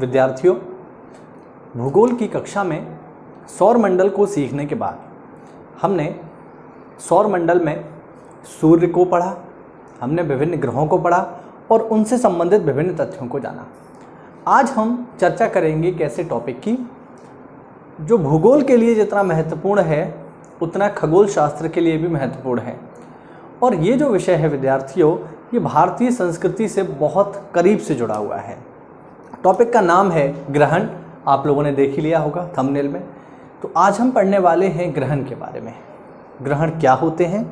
विद्यार्थियों, भूगोल की कक्षा में सौरमंडल को सीखने के बाद हमने सौरमंडल में सूर्य को पढ़ा, हमने विभिन्न ग्रहों को पढ़ा और उनसे संबंधित विभिन्न तथ्यों को जाना। आज हम चर्चा करेंगे एक ऐसे टॉपिक की जो भूगोल के लिए जितना महत्वपूर्ण है उतना खगोल शास्त्र के लिए भी महत्वपूर्ण है। और ये जो विषय है विद्यार्थियों, ये भारतीय संस्कृति से बहुत करीब से जुड़ा हुआ है। टॉपिक का नाम है ग्रहण। आप लोगों ने देख ही लिया होगा थंबनेल में। तो आज हम पढ़ने वाले हैं ग्रहण के बारे में। ग्रहण क्या होते हैं?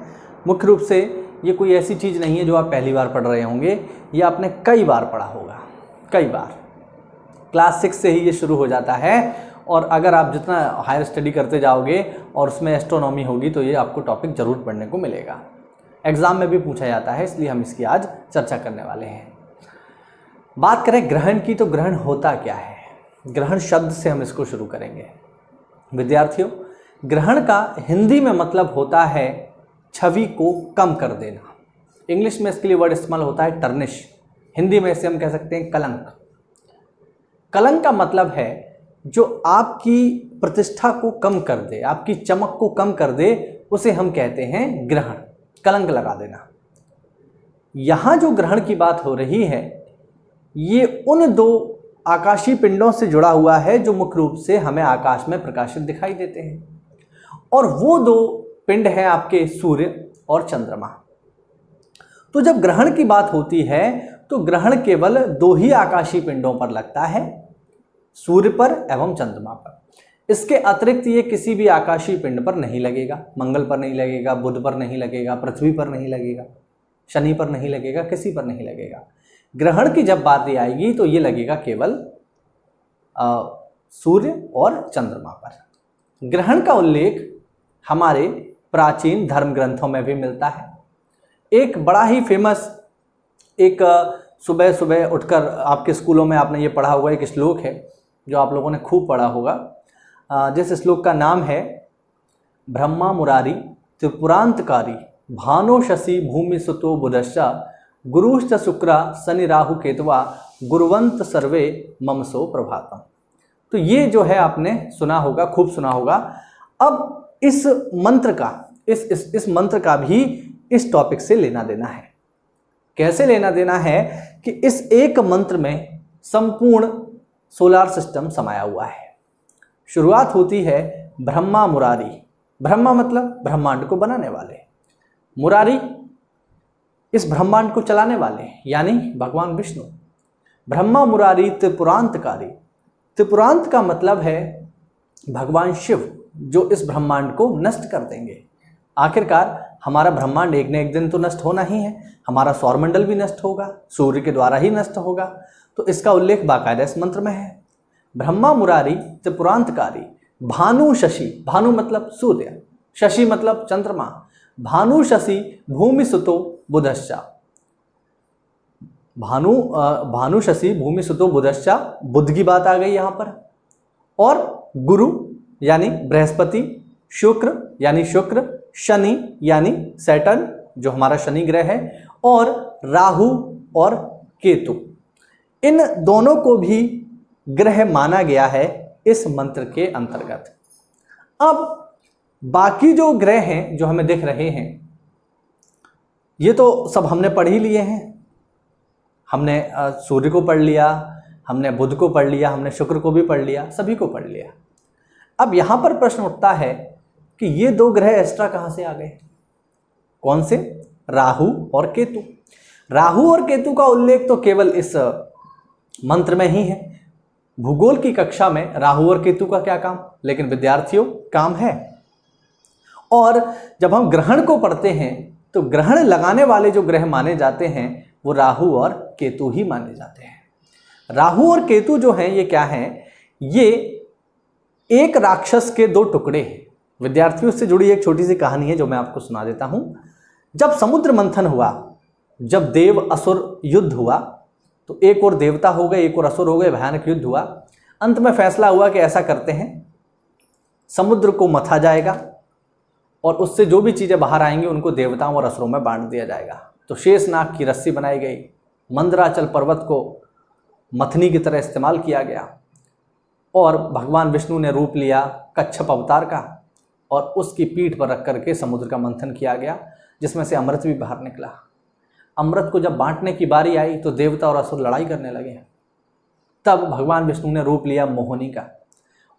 मुख्य रूप से ये कोई ऐसी चीज़ नहीं है जो आप पहली बार पढ़ रहे होंगे, ये आपने कई बार पढ़ा होगा, कई बार। क्लास 6 से ही ये शुरू हो जाता है और अगर आप जितना हायर स्टडी करते जाओगे और उसमें एस्ट्रोनॉमी होगी तो ये आपको टॉपिक ज़रूर पढ़ने को मिलेगा। एग्ज़ाम में भी पूछा जाता है, इसलिए हम इसकी आज चर्चा करने वाले हैं। बात करें ग्रहण की, तो ग्रहण होता क्या है? ग्रहण शब्द से हम इसको शुरू करेंगे। विद्यार्थियों, ग्रहण का हिंदी में मतलब होता है छवि को कम कर देना। इंग्लिश में इसके लिए वर्ड इस्तेमाल होता है टर्निश। हिंदी में इसे हम कह सकते हैं कलंक। कलंक का मतलब है जो आपकी प्रतिष्ठा को कम कर दे, आपकी चमक को कम कर दे, उसे हम कहते हैं ग्रहण। कलंक लगा देना। यहां जो ग्रहण की बात हो रही है ये उन दो आकाशीय पिंडों से जुड़ा हुआ है जो मुख्य रूप से हमें आकाश में प्रकाशित दिखाई देते हैं, और वो दो पिंड हैं आपके सूर्य और चंद्रमा। तो जब ग्रहण की बात होती है तो ग्रहण केवल दो ही आकाशीय पिंडों पर लगता है, सूर्य पर एवं चंद्रमा पर। इसके अतिरिक्त ये किसी भी आकाशीय पिंड पर नहीं लगेगा। मंगल पर नहीं लगेगा, बुध पर नहीं लगेगा, पृथ्वी पर नहीं लगेगा, शनि पर नहीं लगेगा, किसी पर नहीं लगेगा। ग्रहण की जब बात आएगी तो ये लगेगा केवल सूर्य और चंद्रमा पर। ग्रहण का उल्लेख हमारे प्राचीन धर्म ग्रंथों में भी मिलता है। एक बड़ा ही फेमस, एक सुबह सुबह उठकर आपके स्कूलों में आपने ये पढ़ा होगा, एक श्लोक है जो आप लोगों ने खूब पढ़ा होगा, जिस श्लोक का नाम है ब्रह्मा मुरारी त्रिपुरांतकारी भानो शशि भूमि सुतो बुधश्च गुरुश्च शुक्रा शनि राहु केतवा गुरुवंत सर्वे ममसो प्रभातम। तो ये जो है आपने सुना होगा, खूब सुना होगा। अब इस मंत्र का इस मंत्र का भी इस टॉपिक से लेना देना है। कैसे लेना देना है कि इस एक मंत्र में संपूर्ण सोलार सिस्टम समाया हुआ है। शुरुआत होती है ब्रह्मा मुरारी। ब्रह्मा मतलब ब्रह्मांड को बनाने वाले, मुरारी इस ब्रह्मांड को चलाने वाले यानी भगवान विष्णु। ब्रह्मा मुरारी त्रिपुरांतकारी। त्रिपुरांत का मतलब है भगवान शिव जो इस ब्रह्मांड को नष्ट कर देंगे। आखिरकार हमारा ब्रह्मांड एक न एक दिन तो नष्ट होना ही है। हमारा सौरमंडल भी नष्ट होगा, सूर्य के द्वारा ही नष्ट होगा। तो इसका उल्लेख बाकायदा इस मंत्र में है। ब्रह्मा मुरारी त्रिपुरांतकारी भानु शशि। भानु मतलब सूर्य, शशि मतलब चंद्रमा। भानु शशि भूमि सुतो बुधश्च। भानु शशि भूमि सुतो बुधश्च, बुध की बात आ गई यहाँ पर। और गुरु यानी बृहस्पति, शुक्र यानी शुक्र, शनि यानी सैटर्न जो हमारा शनि ग्रह है, और राहु और केतु। इन दोनों को भी ग्रह माना गया है इस मंत्र के अंतर्गत। अब बाकी जो ग्रह हैं जो हमें दिख रहे हैं ये तो सब हमने पढ़ ही लिए हैं। हमने सूर्य को पढ़ लिया, हमने बुध को पढ़ लिया, हमने शुक्र को भी पढ़ लिया, सभी को पढ़ लिया। अब यहाँ पर प्रश्न उठता है कि ये दो ग्रह एक्स्ट्रा कहाँ से आ गए? कौन से? राहु और केतु। राहु और केतु का उल्लेख तो केवल इस मंत्र में ही है। भूगोल की कक्षा में राहु और केतु का क्या काम? लेकिन विद्यार्थियों, काम है। और जब हम ग्रहण को पढ़ते हैं तो ग्रहण लगाने वाले जो ग्रह माने जाते हैं वो राहु और केतु ही माने जाते हैं। राहु और केतु जो हैं ये क्या हैं? ये एक राक्षस के दो टुकड़े हैं। विद्यार्थियों से जुड़ी एक छोटी सी कहानी है जो मैं आपको सुना देता हूं। जब समुद्र मंथन हुआ, जब देव असुर युद्ध हुआ, तो एक और देवता हो गए, एक और असुर हो गए, भयानक युद्ध हुआ। अंत में फैसला हुआ कि ऐसा करते हैं, समुद्र को मथा जाएगा और उससे जो भी चीज़ें बाहर आएंगी उनको देवताओं और असुरों में बांट दिया जाएगा। तो शेषनाग की रस्सी बनाई गई, मंदराचल पर्वत को मथनी की तरह इस्तेमाल किया गया और भगवान विष्णु ने रूप लिया कच्छप अवतार का और उसकी पीठ पर रख करके समुद्र का मंथन किया गया, जिसमें से अमृत भी बाहर निकला। अमृत को जब बांटने की बारी आई तो देवता और असुर लड़ाई करने लगे। तब भगवान विष्णु ने रूप लिया मोहिनी का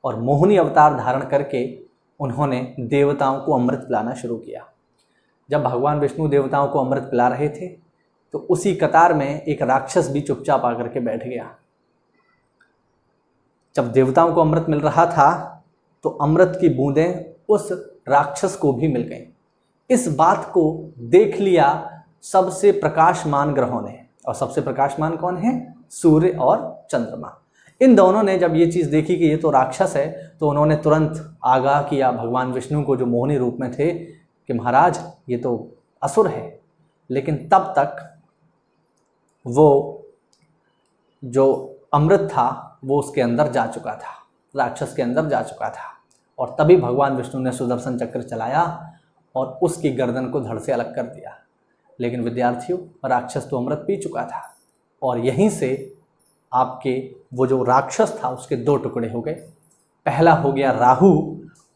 और मोहिनी अवतार धारण करके उन्होंने देवताओं को अमृत पिलाना शुरू किया। जब भगवान विष्णु देवताओं को अमृत पिला रहे थे तो उसी कतार में एक राक्षस भी चुपचाप आकर के बैठ गया। जब देवताओं को अमृत मिल रहा था तो अमृत की बूंदें उस राक्षस को भी मिल गईं। इस बात को देख लिया सबसे प्रकाशमान ग्रहों ने, और सबसे प्रकाशमान कौन है? सूर्य और चंद्रमा। इन दोनों ने जब ये चीज़ देखी कि ये तो राक्षस है तो उन्होंने तुरंत आगाह किया भगवान विष्णु को, जो मोहिनी रूप में थे, कि महाराज ये तो असुर है। लेकिन तब तक वो जो अमृत था वो उसके अंदर जा चुका था, राक्षस के अंदर जा चुका था। और तभी भगवान विष्णु ने सुदर्शन चक्र चलाया और उसकी गर्दन को धड़ से अलग कर दिया। लेकिन विद्यार्थियों, राक्षस तो अमृत पी चुका था और यहीं से आपके वो जो राक्षस था उसके दो टुकड़े हो गए। पहला हो गया राहु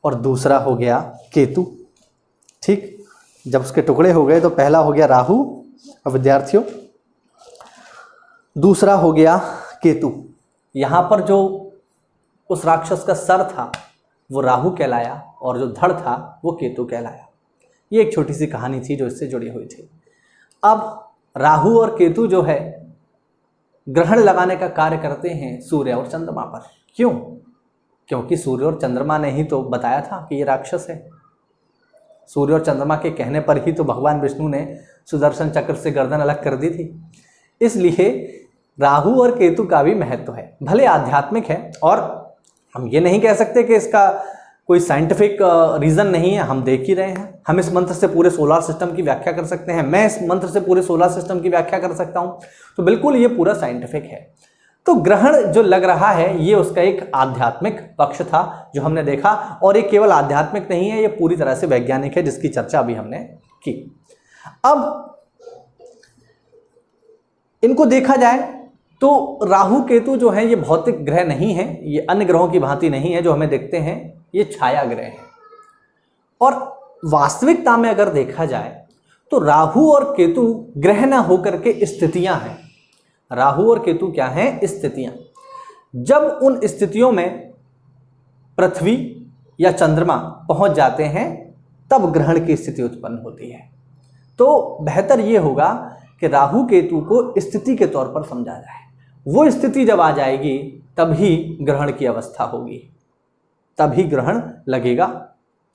और दूसरा हो गया केतु। ठीक, जब उसके टुकड़े हो गए तो पहला हो गया राहु और विद्यार्थियों दूसरा हो गया केतु। यहाँ पर जो उस राक्षस का सर था वो राहु कहलाया और जो धड़ था वो केतु कहलाया। ये एक छोटी सी कहानी थी जो इससे जुड़ी हुई थी। अब राहु और केतु जो है ग्रहण लगाने का कार्य करते हैं सूर्य और चंद्रमा पर। क्यों? क्योंकि सूर्य और चंद्रमा ने ही तो बताया था कि ये राक्षस है। सूर्य और चंद्रमा के कहने पर ही तो भगवान विष्णु ने सुदर्शन चक्र से गर्दन अलग कर दी थी। इसलिए राहु और केतु का भी महत्व है, भले आध्यात्मिक है और हम ये नहीं कह सकते कि इसका कोई साइंटिफिक रीज़न नहीं है। हम देख ही रहे हैं, हम इस मंत्र से पूरे सोलर सिस्टम की व्याख्या कर सकते हैं, मैं इस मंत्र से पूरे सोलर सिस्टम की व्याख्या कर सकता हूं, तो बिल्कुल ये पूरा साइंटिफिक है। तो ग्रहण जो लग रहा है ये उसका एक आध्यात्मिक पक्ष था जो हमने देखा, और ये केवल आध्यात्मिक नहीं है, ये पूरी तरह से वैज्ञानिक है जिसकी चर्चा अभी हमने की। अब इनको देखा जाए तो राहु केतु जो है ये भौतिक ग्रह नहीं है, ये अन्य ग्रहों की भांति नहीं है जो हमें देखते हैं, ये छाया ग्रह है। और वास्तविकता में अगर देखा जाए तो राहु और केतु ग्रह न होकर के स्थितियां हैं। राहु और केतु क्या हैं? स्थितियां। जब उन स्थितियों में पृथ्वी या चंद्रमा पहुंच जाते हैं तब ग्रहण की स्थिति उत्पन्न होती है। तो बेहतर यह होगा कि राहु केतु को स्थिति के तौर पर समझा जाए। वो स्थिति जब आ जाएगी तभी ग्रहण की अवस्था होगी, तभी ग्रहण लगेगा,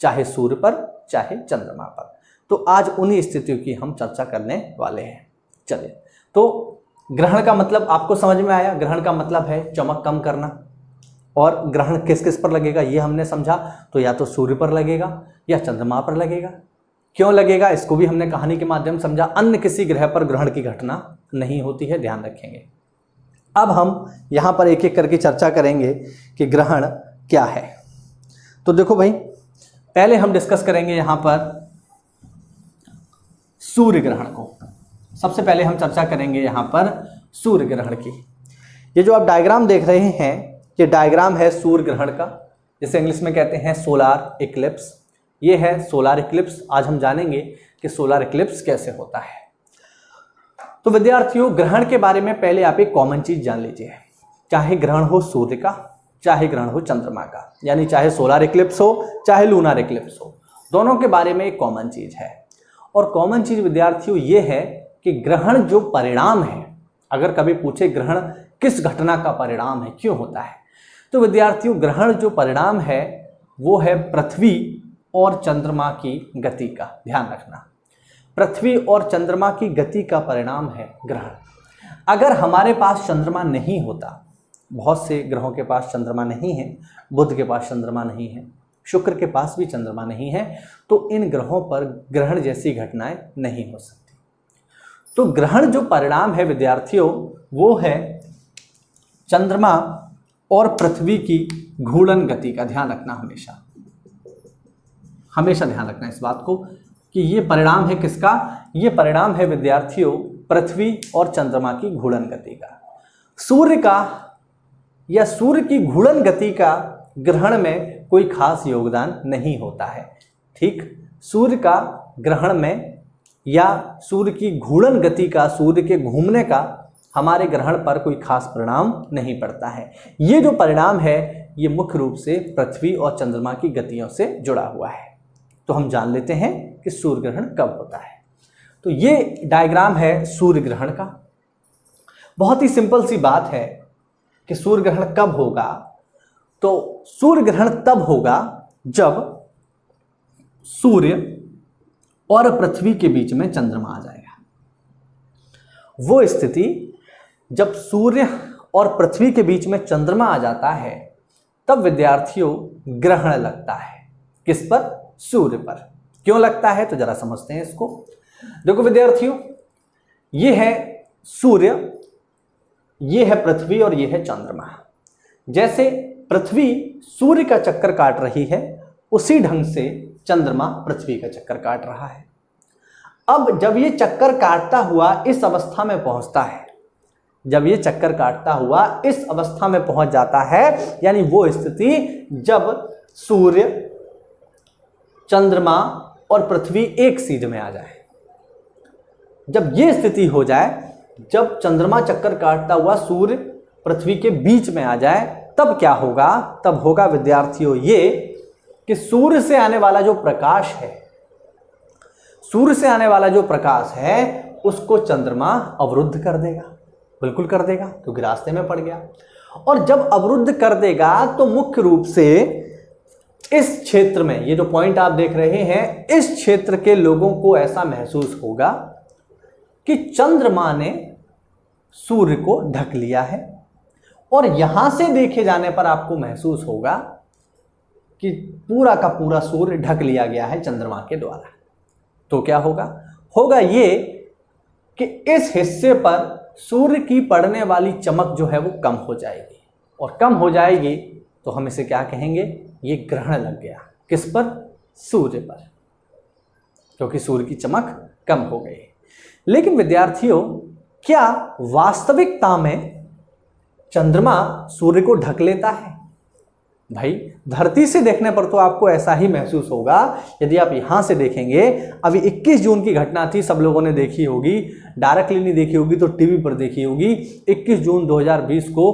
चाहे सूर्य पर चाहे चंद्रमा पर। तो आज उन्हीं स्थितियों की हम चर्चा करने वाले हैं। चलिए, तो ग्रहण का मतलब आपको समझ में आया। ग्रहण का मतलब है चमक कम करना, और ग्रहण किस किस पर लगेगा ये हमने समझा। तो या तो सूर्य पर लगेगा या चंद्रमा पर लगेगा। क्यों लगेगा इसको भी हमने कहानी के माध्यम से समझा। अन्य किसी ग्रह पर ग्रहण की घटना नहीं होती है, ध्यान रखेंगे। अब हम यहाँ पर एक एक करके चर्चा करेंगे कि ग्रहण क्या है। तो देखो भाई, पहले हम डिस्कस करेंगे यहाँ पर सूर्य ग्रहण को। सबसे पहले हम चर्चा करेंगे यहाँ पर सूर्य ग्रहण की। ये जो आप डायग्राम देख रहे हैं ये डायग्राम है सूर्य ग्रहण का, जिसे इंग्लिश में कहते हैं सोलार इक्लिप्स। ये है सोलार इक्लिप्स। आज हम जानेंगे कि सोलार इक्लिप्स कैसे होता है। तो विद्यार्थियों, ग्रहण के बारे में पहले आप एक कॉमन चीज जान लीजिए। चाहे ग्रहण हो सूर्य का, चाहे ग्रहण हो चंद्रमा का, यानी चाहे सोलार इक्लिप्स हो चाहे लूनार इक्लिप्स हो, दोनों के बारे में एक कॉमन चीज है। और कॉमन चीज विद्यार्थियों ये है कि ग्रहण जो परिणाम है, अगर कभी पूछे ग्रहण किस घटना का परिणाम है, क्यों होता है, तो विद्यार्थियों ग्रहण जो परिणाम है वो है पृथ्वी और चंद्रमा की गति का। ध्यान रखना, पृथ्वी और चंद्रमा की गति का परिणाम है ग्रहण। अगर हमारे पास चंद्रमा नहीं होता, बहुत से ग्रहों के पास चंद्रमा नहीं है, बुध के पास चंद्रमा नहीं है, शुक्र के पास भी चंद्रमा नहीं है, तो इन ग्रहों पर ग्रहण जैसी घटनाएं नहीं हो सकती। तो ग्रहण जो परिणाम है विद्यार्थियों वो है चंद्रमा और पृथ्वी की घूर्णन गति का। ध्यान रखना, हमेशा हमेशा ध्यान रखना इस बात को कि ये परिणाम है किसका? ये परिणाम है विद्यार्थियों पृथ्वी और चंद्रमा की घूर्णन गति का। सूर्य का या सूर्य की घूर्णन गति का ग्रहण में कोई खास योगदान नहीं होता है। ठीक, सूर्य का ग्रहण में या सूर्य की घूर्णन गति का, सूर्य के घूमने का हमारे ग्रहण पर कोई खास परिणाम नहीं पड़ता है। ये जो परिणाम है ये मुख्य रूप से पृथ्वी और चंद्रमा की गतियों से जुड़ा हुआ है। तो हम जान लेते हैं कि सूर्य ग्रहण कब होता है। तो ये डायग्राम है सूर्य ग्रहण का। बहुत ही सिंपल सी बात है कि सूर्य ग्रहण कब होगा। तो सूर्य ग्रहण तब होगा जब सूर्य और पृथ्वी के बीच में चंद्रमा आ जाएगा। वो स्थिति जब सूर्य और पृथ्वी के बीच में चंद्रमा आ जाता है तब विद्यार्थियों ग्रहण लगता है। किस पर? सूर्य पर। क्यों लगता है तो जरा समझते हैं इसको। देखो विद्यार्थियों, ये है सूर्य, ये है पृथ्वी और ये है चंद्रमा। जैसे पृथ्वी सूर्य का चक्कर काट रही है उसी ढंग से चंद्रमा पृथ्वी का चक्कर काट रहा है। अब जब ये चक्कर काटता हुआ इस अवस्था में पहुंचता है, जब ये चक्कर काटता हुआ इस अवस्था में पहुंच जाता है, यानी वो स्थिति जब सूर्य, चंद्रमा और पृथ्वी एक सीध में आ जाए, जब ये स्थिति हो जाए, जब चंद्रमा चक्कर काटता हुआ सूर्य पृथ्वी के बीच में आ जाए, तब क्या होगा? तब होगा विद्यार्थियों ये कि सूर्य से आने वाला जो प्रकाश है, सूर्य से आने वाला जो प्रकाश है उसको चंद्रमा अवरुद्ध कर देगा। बिल्कुल कर देगा, क्योंकि रास्ते में पड़ गया। और जब अवरुद्ध कर देगा तो मुख्य रूप से इस क्षेत्र में, ये जो पॉइंट आप देख रहे हैं, इस क्षेत्र के लोगों को ऐसा महसूस होगा कि चंद्रमा ने सूर्य को ढक लिया है। और यहां से देखे जाने पर आपको महसूस होगा कि पूरा का पूरा सूर्य ढक लिया गया है चंद्रमा के द्वारा। तो क्या होगा? होगा ये कि इस हिस्से पर सूर्य की पड़ने वाली चमक जो है वो कम हो जाएगी, और कम हो जाएगी तो हम इसे क्या कहेंगे? ये ग्रहण लग गया। किस पर? सूर्य पर, क्योंकि सूर्य की चमक कम हो गई। लेकिन विद्यार्थियों, क्या वास्तविकता में चंद्रमा सूर्य को ढक लेता है? भाई, धरती से देखने पर तो आपको ऐसा ही महसूस होगा। यदि आप यहां से देखेंगे, अभी 21 जून की घटना थी, सब लोगों ने देखी होगी, डायरेक्टली नहीं देखी होगी तो टीवी पर देखी होगी। 21 जून 2020 को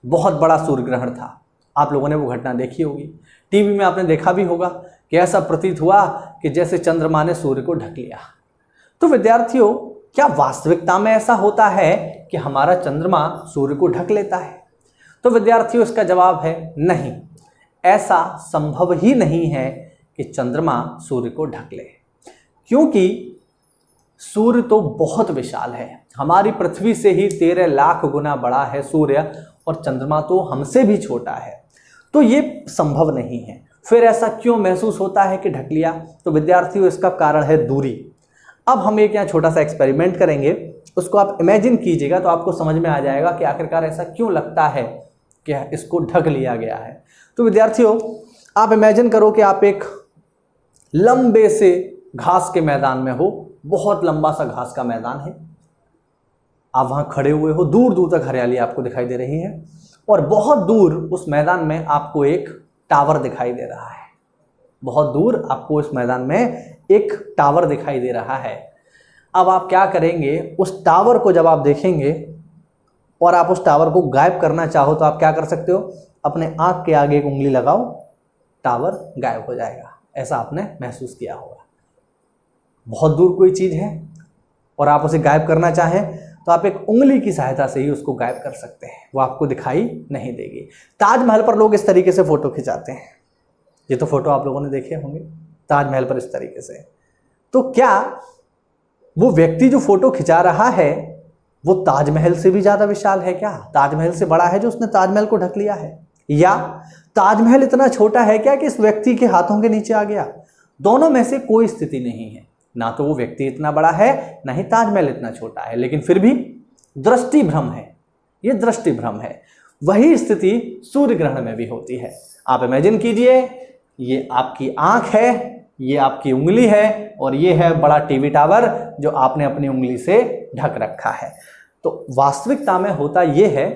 बहुत बड़ा सूर्य ग्रहण था। आप लोगों ने वो घटना देखी होगी, टीवी में आपने देखा भी होगा कि ऐसा प्रतीत हुआ कि जैसे चंद्रमा ने सूर्य को ढक लिया। तो विद्यार्थियों, क्या वास्तविकता में ऐसा होता है कि हमारा चंद्रमा सूर्य को ढक लेता है? तो विद्यार्थियों, इसका जवाब है नहीं। ऐसा संभव ही नहीं है कि चंद्रमा सूर्य को ढक ले, क्योंकि सूर्य तो बहुत विशाल है। हमारी पृथ्वी से ही 13 लाख गुना बड़ा है सूर्य, और चंद्रमा तो हमसे भी छोटा है। तो ये संभव नहीं है। फिर ऐसा क्यों महसूस होता है कि ढक लिया? तो विद्यार्थियों, इसका कारण है दूरी। अब हम एक यहाँ छोटा सा एक्सपेरिमेंट करेंगे, उसको आप इमेजिन कीजिएगा तो आपको समझ में आ जाएगा कि आखिरकार ऐसा क्यों लगता है कि इसको ढक लिया गया है। तो विद्यार्थियों, आप इमेजिन करो कि आप एक लंबे से घास के मैदान में हो, बहुत लंबा सा घास का मैदान है, आप वहां खड़े हुए हो, दूर दूर तक हरियाली आपको दिखाई दे रही है, और बहुत दूर उस मैदान में आपको एक टावर दिखाई दे रहा है। बहुत दूर आपको इस मैदान में एक टावर दिखाई दे रहा है। अब आप क्या करेंगे? उस टावर को जब आप देखेंगे और आप उस टावर को गायब करना चाहो तो आप क्या कर सकते हो? अपने आंख के आगे एक उंगली लगाओ, टावर गायब हो जाएगा। ऐसा आपने महसूस किया होगा। बहुत दूर कोई चीज़ है और आप उसे गायब करना चाहें तो आप एक उंगली की सहायता से ही उसको गायब कर सकते हैं, वो आपको दिखाई नहीं देगी। ताजमहल पर लोग इस तरीके से फ़ोटो खिंचाते हैं। ये तो फोटो आप लोगों ने देखे होंगे ताजमहल पर इस तरीके से। तो क्या वो व्यक्ति जो फोटो खिंचा रहा है वो ताजमहल से भी ज़्यादा विशाल है क्या? ताजमहल से बड़ा है जो उसने ताजमहल को ढक लिया है? या ताजमहल इतना छोटा है क्या कि इस व्यक्ति के हाथों के नीचे आ गया? दोनों में से कोई स्थिति नहीं है। ना तो वो व्यक्ति इतना बड़ा है, ना ही ताजमहल इतना छोटा है, लेकिन फिर भी दृष्टि भ्रम है। ये दृष्टि भ्रम है। वही स्थिति सूर्य ग्रहण में भी होती है। आप इमेजिन कीजिए, ये आपकी आंख है, ये आपकी उंगली है, और ये है बड़ा टीवी टावर जो आपने अपनी उंगली से ढक रखा है। तो वास्तविकता में होता यह है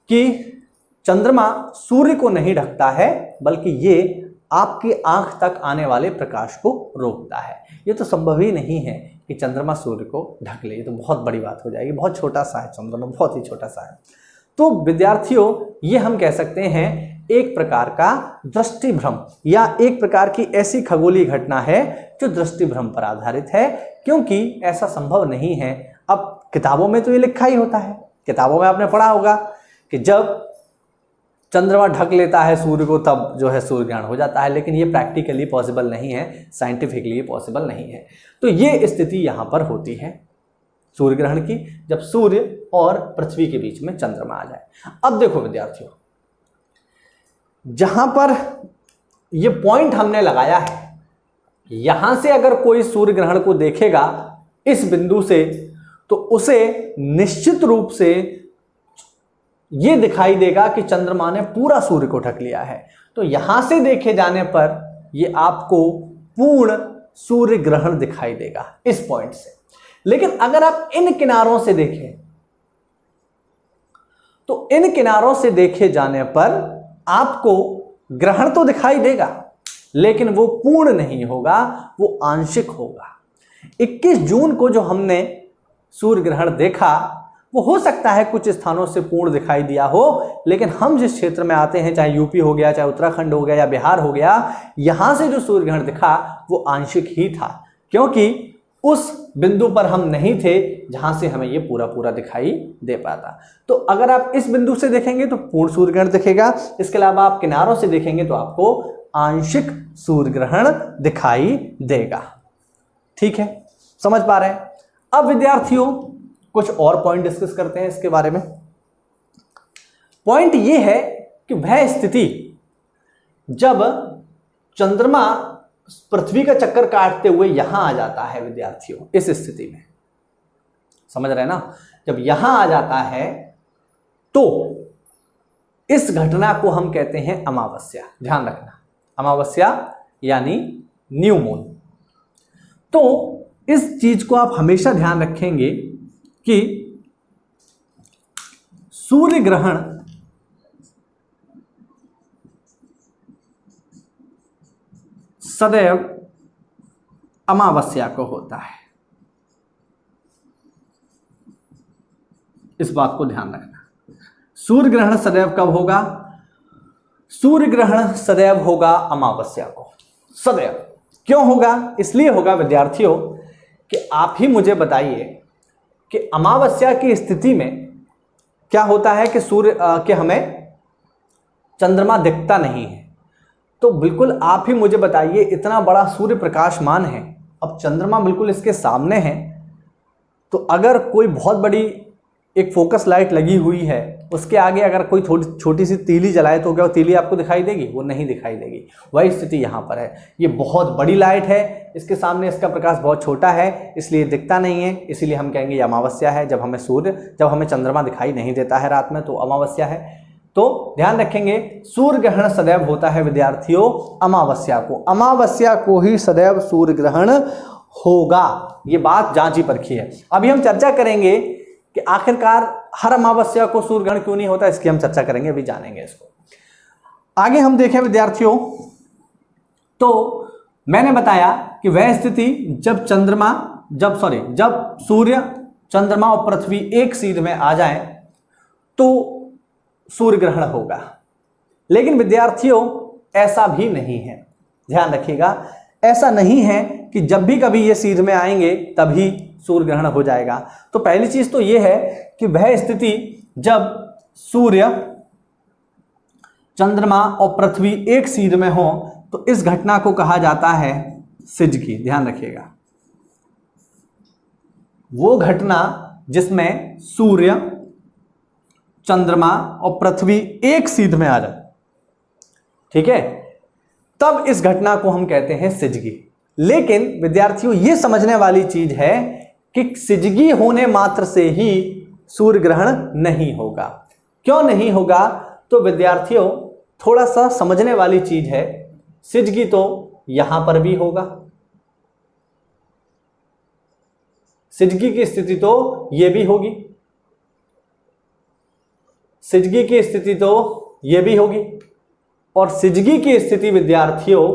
कि चंद्रमा सूर्य को नहीं ढकता है, बल्कि ये आपकी आंख तक आने वाले प्रकाश को रोकता है। ये तो संभव ही नहीं है कि चंद्रमा सूर्य को ढक ले, ये तो बहुत बड़ी बात हो जाएगी। बहुत छोटा सा है चंद्रमा, बहुत ही छोटा सा है। तो विद्यार्थियों, ये हम कह सकते हैं एक प्रकार का दृष्टि भ्रम, या एक प्रकार की ऐसी खगोलीय घटना है जो दृष्टि भ्रम पर आधारित है, क्योंकि ऐसा संभव नहीं है। अब किताबों में तो ये लिखा ही होता है, किताबों में आपने पढ़ा होगा कि जब चंद्रमा ढक लेता है सूर्य को तब जो है सूर्य ग्रहण हो जाता है, लेकिन ये प्रैक्टिकली पॉसिबल नहीं है, साइंटिफिकली पॉसिबल नहीं है। तो ये स्थिति यहाँ पर होती है सूर्य ग्रहण की, जब सूर्य और पृथ्वी के बीच में चंद्रमा आ जाए। अब देखो विद्यार्थियों, जहां पर ये पॉइंट हमने लगाया है, यहां से अगर कोई सूर्य ग्रहण को देखेगा इस बिंदु से, तो उसे निश्चित रूप से ये दिखाई देगा कि चंद्रमा ने पूरा सूर्य को ढक लिया है। तो यहां से देखे जाने पर ये आपको पूर्ण सूर्य ग्रहण दिखाई देगा इस पॉइंट से। लेकिन अगर आप इन किनारों से देखें, तो इन किनारों से देखे जाने पर आपको ग्रहण तो दिखाई देगा, लेकिन वो पूर्ण नहीं होगा, वो आंशिक होगा। 21 जून को जो हमने सूर्य ग्रहण देखा, वो हो सकता है कुछ स्थानों से पूर्ण दिखाई दिया हो, लेकिन हम जिस क्षेत्र में आते हैं, चाहे यूपी हो गया, चाहे उत्तराखंड हो गया या बिहार हो गया, यहां से जो सूर्य ग्रहण दिखा वो आंशिक ही था, क्योंकि उस बिंदु पर हम नहीं थे जहां से हमें ये पूरा पूरा दिखाई दे पाता। तो अगर आप इस बिंदु से देखेंगे तो पूर्ण सूर्य ग्रहण दिखेगा, इसके अलावा आप किनारों से देखेंगे तो आपको आंशिक सूर्य ग्रहण दिखाई देगा। ठीक है, समझ पा रहे हैं? अब विद्यार्थियों, कुछ और पॉइंट डिस्कस करते हैं इसके बारे में। पॉइंट ये है कि वह स्थिति जब चंद्रमा पृथ्वी का चक्कर काटते हुए यहां आ जाता है विद्यार्थियों, इस स्थिति में, समझ रहे हैं ना, जब यहां आ जाता है तो इस घटना को हम कहते हैं अमावस्या। ध्यान रखना, अमावस्या यानी न्यू मून। तो इस चीज को आप हमेशा ध्यान रखेंगे कि सूर्य ग्रहण सदैव अमावस्या को होता है। इस बात को ध्यान रखना। सूर्य ग्रहण सदैव कब होगा? सूर्य ग्रहण सदैव होगा अमावस्या को, सदैव। क्यों होगा? इसलिए होगा विद्यार्थियों कि आप ही मुझे बताइए कि अमावस्या की स्थिति में क्या होता है कि सूर्य के हमें चंद्रमा दिखता नहीं है। तो बिल्कुल आप ही मुझे बताइए, इतना बड़ा सूर्य प्रकाशमान है, अब चंद्रमा बिल्कुल इसके सामने है, तो अगर कोई बहुत बड़ी एक फोकस लाइट लगी हुई है, उसके आगे अगर कोई थोड़ी छोटी सी तीली जलाए तो क्या वो तीली आपको दिखाई देगी? वो नहीं दिखाई देगी। वही स्थिति यहाँ पर है। ये बहुत बड़ी लाइट है, इसके सामने इसका प्रकाश बहुत छोटा है, इसलिए दिखता नहीं है, इसीलिए हम कहेंगे ये अमावस्या है। जब हमें चंद्रमा दिखाई नहीं देता है रात में, तो अमावस्या है। तो ध्यान रखेंगे, सूर्य ग्रहण सदैव होता है विद्यार्थियों अमावस्या को। अमावस्या को ही सदैव सूर्य ग्रहण होगा, ये बात जांची परखी है। अभी हम चर्चा करेंगे कि आखिरकार हर अमावस्या को सूर्य ग्रहण क्यों नहीं होता, इसकी हम चर्चा करेंगे, अभी जानेंगे इसको। आगे हम देखें विद्यार्थियों, तो मैंने बताया कि वह स्थिति जब जब सूर्य, चंद्रमा और पृथ्वी एक सीध में आ जाएं तो सूर्य ग्रहण होगा। लेकिन विद्यार्थियों ऐसा भी नहीं है, ध्यान रखिएगा, ऐसा नहीं है कि जब भी कभी ये सीध में आएंगे तभी सूर्य ग्रहण हो जाएगा। तो पहली चीज तो ये है कि वह स्थिति जब सूर्य, चंद्रमा और पृथ्वी एक सीध में हो, तो इस घटना को कहा जाता है सिजगी। ध्यान रखिएगा, वो घटना जिसमें सूर्य, चंद्रमा और पृथ्वी एक सीध में आ जाए, ठीक है, तब इस घटना को हम कहते हैं सिजगी। लेकिन विद्यार्थियों ये समझने वाली चीज है कि सिजगी होने मात्र से ही सूर्य ग्रहण नहीं होगा। क्यों नहीं होगा? तो विद्यार्थियों थोड़ा सा समझने वाली चीज है, सिजगी तो यहां पर भी होगा, सिजगी की स्थिति तो ये भी होगी, सिजगी की स्थिति तो ये भी होगी, और सिजगी की स्थिति विद्यार्थियों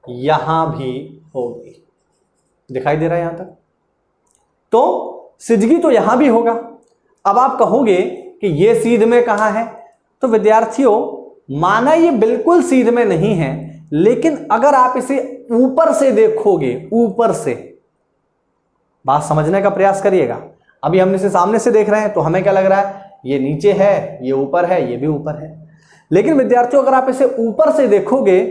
यहां भी होगी। दिखाई दे रहा है यहां तक? तो सिजगी तो यहां भी होगा। अब आप कहोगे कि ये सीध में कहां है? तो विद्यार्थियों माना ये बिल्कुल सीध में नहीं है, लेकिन अगर आप इसे ऊपर से देखोगे, ऊपर से, बात समझने का प्रयास करिएगा। अभी हम इसे सामने से देख रहे हैं तो हमें क्या लग रहा है? ये नीचे है, ये ऊपर है, ये भी ऊपर है। लेकिन विद्यार्थियों अगर आप इसे ऊपर से देखोगे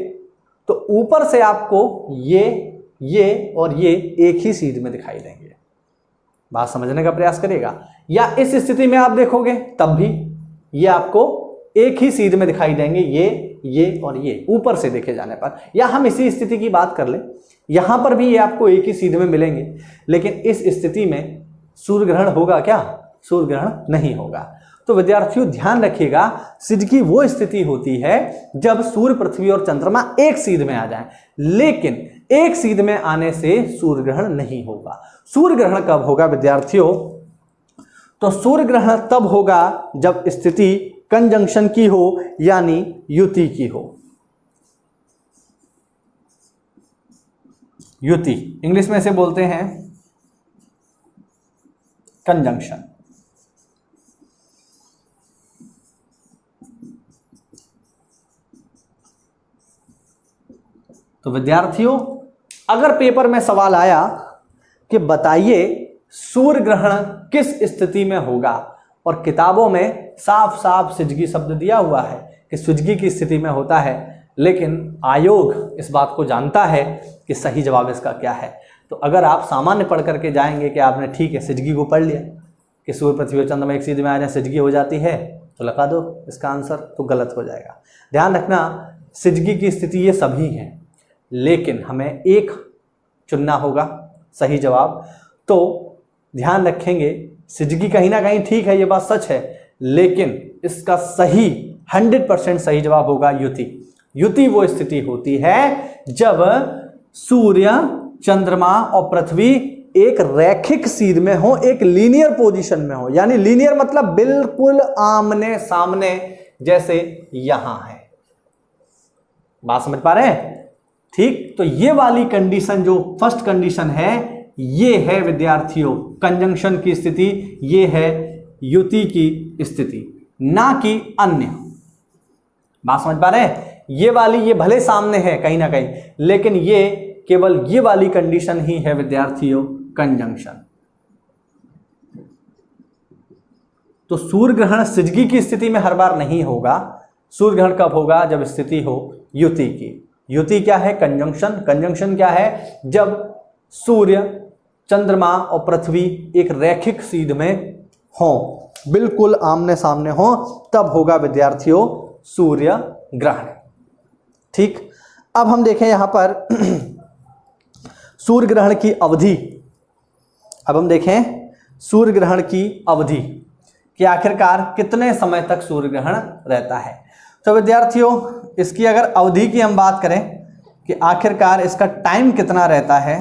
तो ऊपर से आपको ये और ये एक ही सीध में दिखाई देंगे। बात समझने का प्रयास करिएगा। या इस स्थिति में आप देखोगे तब भी ये आपको एक ही सीध में दिखाई देंगे, ये और ये ऊपर से देखे जाने पर। या हम इसी स्थिति की बात कर लें, यहां पर भी ये आपको एक ही सीध में मिलेंगे, लेकिन इस स्थिति में सूर्य ग्रहण होगा क्या? सूर्य ग्रहण नहीं होगा। तो विद्यार्थियों ध्यान रखिएगा, सिजगी वो स्थिति होती है जब सूर्य, पृथ्वी और चंद्रमा एक सीध में आ जाएं, लेकिन एक सीध में आने से सूर्य ग्रहण नहीं होगा। सूर्य ग्रहण कब होगा विद्यार्थियों? तो सूर्य ग्रहण तब होगा जब स्थिति कंजंक्शन की हो, यानी युति की हो। युति इंग्लिश में इसे बोलते हैं कंजंक्शन। तो विद्यार्थियों अगर पेपर में सवाल आया कि बताइए सूर्य ग्रहण किस स्थिति में होगा, और किताबों में साफ साफ सिजगी शब्द दिया हुआ है कि सिजगी की स्थिति में होता है, लेकिन आयोग इस बात को जानता है कि सही जवाब इसका क्या है। तो अगर आप सामान्य पढ़ करके जाएंगे कि आपने ठीक है सिजगी को पढ़ लिया कि सूर्य, पृथ्वी और चंद्रमा एक सीध में आ जाए, सिजगी हो जाती है, तो लगा दो इसका आंसर, तो गलत हो जाएगा। ध्यान रखना सिजगी की स्थिति ये सभी हैं, लेकिन हमें एक चुनना होगा सही जवाब। तो ध्यान रखेंगे सिजगी कहीं ना कहीं ठीक है, ये बात सच है, लेकिन इसका सही 100% सही जवाब होगा युति। युति वो स्थिति होती है जब सूर्य, चंद्रमा और पृथ्वी एक रैखिक सीध में हो, एक लीनियर पोजीशन में हो। यानी लीनियर मतलब बिल्कुल आमने सामने, जैसे यहां है। बात समझ पा रहे हैं? ठीक, तो ये वाली कंडीशन जो फर्स्ट कंडीशन है, ये है विद्यार्थियों कंजंक्शन की स्थिति, ये है युति की स्थिति, ना कि अन्य। बात समझ पा रहे हैं? ये वाली ये भले सामने है कहीं ना कहीं, लेकिन ये केवल ये वाली कंडीशन ही है विद्यार्थियों कंजंक्शन। तो सूर्य ग्रहण सिजगी की स्थिति में हर बार नहीं होगा। सूर्य ग्रहण कब होगा? जब स्थिति हो युति की। युति क्या है? कंजंक्शन। कंजंक्शन क्या है? जब सूर्य, चंद्रमा और पृथ्वी एक रैखिक सीध में हो, बिल्कुल आमने सामने हो, तब होगा विद्यार्थियों सूर्य ग्रहण। ठीक, अब हम देखें यहां पर सूर्य ग्रहण की अवधि। अब हम देखें सूर्य ग्रहण की अवधि कि आखिरकार कितने समय तक सूर्य ग्रहण रहता है। तो विद्यार्थियों इसकी अगर अवधि की हम बात करें कि आखिरकार इसका टाइम कितना रहता है,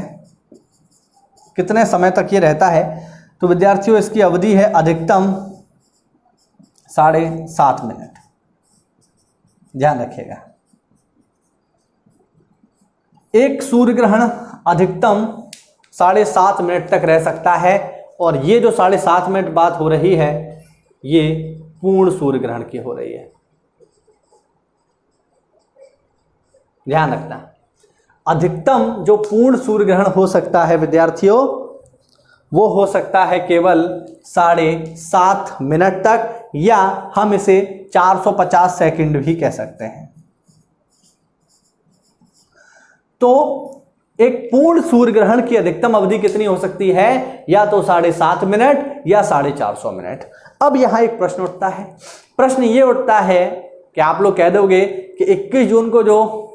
कितने समय तक ये रहता है, तो विद्यार्थियों इसकी अवधि है अधिकतम 7.5 मिनट। ध्यान रखिएगा, एक सूर्य ग्रहण अधिकतम 7.5 मिनट तक रह सकता है, और ये जो 7.5 मिनट बात हो रही है ये पूर्ण सूर्य ग्रहण की हो रही है। ध्यान रखना, अधिकतम जो पूर्ण सूर्य ग्रहण हो सकता है विद्यार्थियों, वो हो सकता है केवल 7.5 मिनट तक, या हम इसे 450 सेकंड भी कह सकते हैं। तो एक पूर्ण सूर्य ग्रहण की अधिकतम अवधि कितनी हो सकती है? या तो 7.5 मिनट या 450 मिनट। अब यहां एक प्रश्न उठता है। प्रश्न ये उठता है कि आप लोग कह दोगे कि 21 जून को जो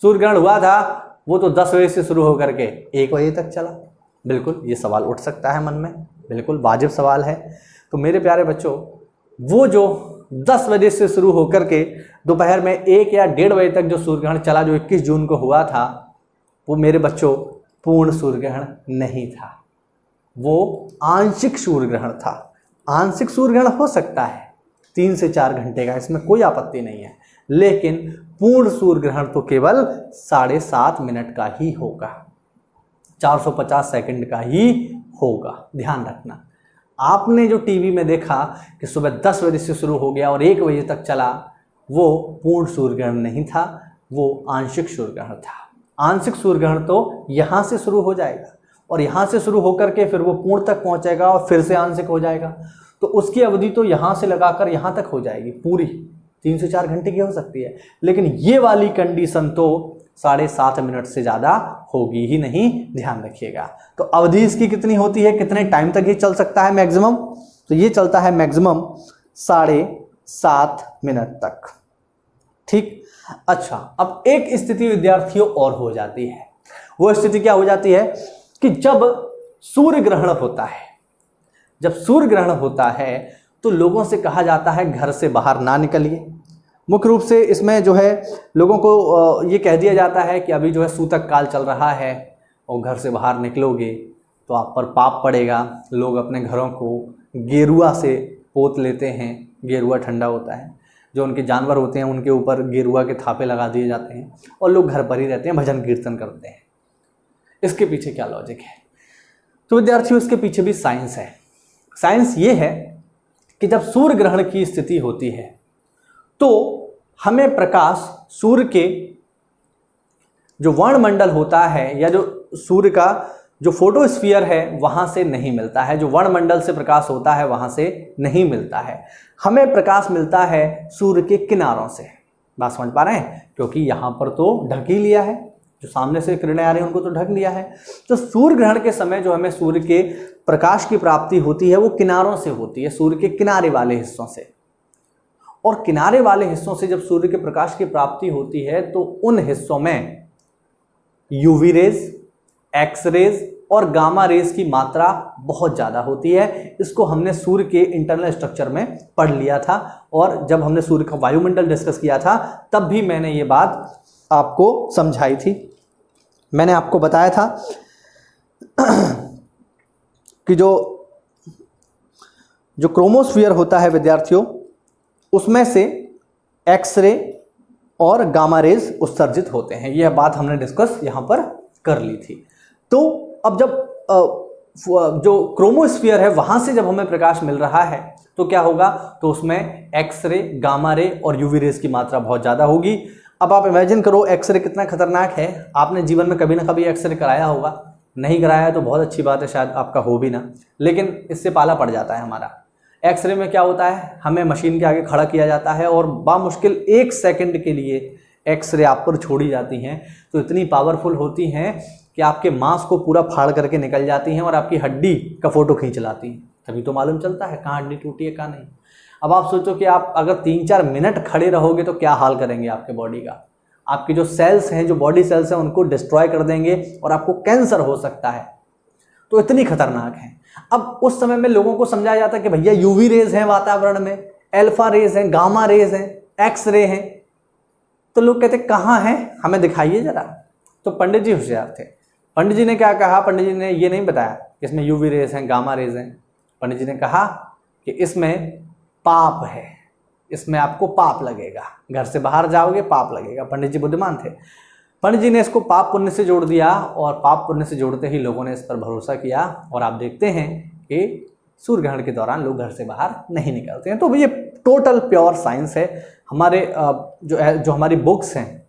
सूर्य ग्रहण हुआ था वो तो 10 बजे से शुरू होकर के 1 बजे तक चला। बिल्कुल ये सवाल उठ सकता है मन में, बिल्कुल वाजिब सवाल है। तो मेरे प्यारे बच्चों, वो जो 10 बजे से शुरू होकर के दोपहर में 1 या 1:30 बजे तक जो सूर्य ग्रहण चला, जो 21 जून को हुआ था, वो मेरे बच्चों पूर्ण सूर्य ग्रहण नहीं था। वो आंशिक सूर्य ग्रहण था। आंशिक सूर्य ग्रहण हो सकता है 3 से 4 घंटे का, इसमें कोई आपत्ति नहीं है, लेकिन पूर्ण सूर्य ग्रहण तो केवल 7.5 मिनट का ही होगा, 450 सेकंड का ही होगा। ध्यान रखना, आपने जो टीवी में देखा कि सुबह 10 बजे से शुरू हो गया और 1 बजे तक चला, वो पूर्ण सूर्य ग्रहण नहीं था, वो आंशिक सूर्य ग्रहण था। आंशिक सूर्य ग्रहण तो यहाँ से शुरू हो जाएगा और यहाँ से शुरू होकर के फिर वो पूर्ण तक पहुँचेगा और फिर से आंशिक हो जाएगा, तो उसकी अवधि तो यहाँ से लगाकर यहाँ तक हो जाएगी, पूरी 3 से 4 घंटे की हो सकती है। लेकिन ये वाली कंडीशन तो 7.5 मिनट से ज़्यादा होगी ही नहीं, ध्यान रखिएगा। तो अवधि इसकी कितनी होती है, कितने टाइम तक ये चल सकता है मैक्सिमम, तो ये चलता है मैक्सिमम 7.5 मिनट तक। ठीक, अच्छा, अब एक स्थिति विद्यार्थियों और हो जाती है। वो स्थिति क्या हो जाती है कि जब सूर्य ग्रहण होता है, जब सूर्य ग्रहण होता है तो लोगों से कहा जाता है घर से बाहर ना निकलिए। मुख्य रूप से इसमें जो है लोगों को ये कह दिया जाता है कि अभी जो है सूतक काल चल रहा है और घर से बाहर निकलोगे तो आप पर पाप पड़ेगा। लोग अपने घरों को गेरुआ से पोत लेते हैं, गेरुआ ठंडा होता है, जो उनके जानवर होते हैं उनके ऊपर गेरुआ के थापे लगा दिए जाते हैं और लोग घर पर ही रहते हैं, भजन कीर्तन करते हैं। इसके पीछे क्या लॉजिक है? तो विद्यार्थियों, इसके पीछे भी साइंस है। साइंस ये है कि जब सूर्य ग्रहण की स्थिति होती है तो हमें प्रकाश सूर्य के जो वर्णमंडल होता है या जो सूर्य का जो फोटोस्फीयर है वहां से नहीं मिलता है, जो वर्णमंडल से प्रकाश होता है वहां से नहीं मिलता है। हमें प्रकाश मिलता है सूर्य के किनारों से। बात समझ पा रहे हैं? क्योंकि यहां पर तो ढक ही लिया है, जो सामने से किरणें आ रही हैं उनको तो ढक लिया है। तो सूर्य ग्रहण के समय जो हमें सूर्य के प्रकाश की प्राप्ति होती है वो किनारों से होती है, सूर्य के किनारे वाले हिस्सों से। और किनारे वाले हिस्सों से जब सूर्य के प्रकाश की प्राप्ति होती है तो उन हिस्सों में यूवी रेज, एक्स रेज और गामा रेज की मात्रा बहुत ज़्यादा होती है। इसको हमने सूर्य के इंटरनल स्ट्रक्चर में पढ़ लिया था और जब हमने सूर्य का वायुमंडल डिस्कस किया था तब भी मैंने ये बात आपको समझाई थी। मैंने आपको बताया था कि जो क्रोमोस्फीयर होता है विद्यार्थियों, उसमें से एक्सरे और गामा रेज उत्सर्जित होते हैं। यह बात हमने डिस्कस यहाँ पर कर ली थी। तो अब जब जो क्रोमोस्फीयर है वहाँ से जब हमें प्रकाश मिल रहा है तो क्या होगा, तो उसमें एक्सरे, गामा रे और यूवी रेज की मात्रा बहुत ज़्यादा होगी। अब आप इमेजिन करो एक्सरे कितना खतरनाक है। आपने जीवन में कभी ना कभी एक्सरे कराया होगा, नहीं कराया है तो बहुत अच्छी बात है, शायद आपका हो भी ना, लेकिन इससे पाला पड़ जाता है हमारा। एक्सरे में क्या होता है, हमें मशीन के आगे खड़ा किया जाता है और बामुश्किल 1 सेकंड के लिए एक्सरे आप पर छोड़ी जाती हैं, तो इतनी पावरफुल होती हैं कि आपके मांस को पूरा फाड़ करके निकल जाती हैं और आपकी हड्डी का फोटो खींच लाती हैं। तभी तो मालूम चलता है कहाँ हड्डी टूटी है कहाँ नहीं। अब आप सोचो कि आप अगर 3-4 मिनट खड़े रहोगे तो क्या हाल करेंगे आपके बॉडी का। आपकी जो सेल्स हैं, जो बॉडी सेल्स हैं, उनको डिस्ट्रॉय कर देंगे और आपको कैंसर हो सकता है। तो इतनी खतरनाक है। अब उस समय में लोगों को समझाया जाता है कि भैया यूवी रेज हैं वातावरण में, अल्फा रेज हैं, गामा रेज हैं, एक्स रे हैं। तो लोग कहते कहाँ हैं, हमें दिखाइए जरा। तो पंडित जी होशियार थे। पंडित जी ने क्या कहा, पंडित जी ने ये नहीं बताया कि इसमें यूवी रेज हैं, गामा रेज हैं। पंडित जी ने कहा कि इसमें पाप है, इसमें आपको पाप लगेगा, घर से बाहर जाओगे पाप लगेगा। पंडित जी बुद्धिमान थे। पंडित जी ने इसको पाप पुण्य से जोड़ दिया और पाप पुण्य से जोड़ते ही लोगों ने इस पर भरोसा किया और आप देखते हैं कि सूर्य ग्रहण के दौरान लोग घर से बाहर नहीं निकलते हैं। तो ये टोटल प्योर साइंस है। हमारे जो हमारी बुक्स हैं,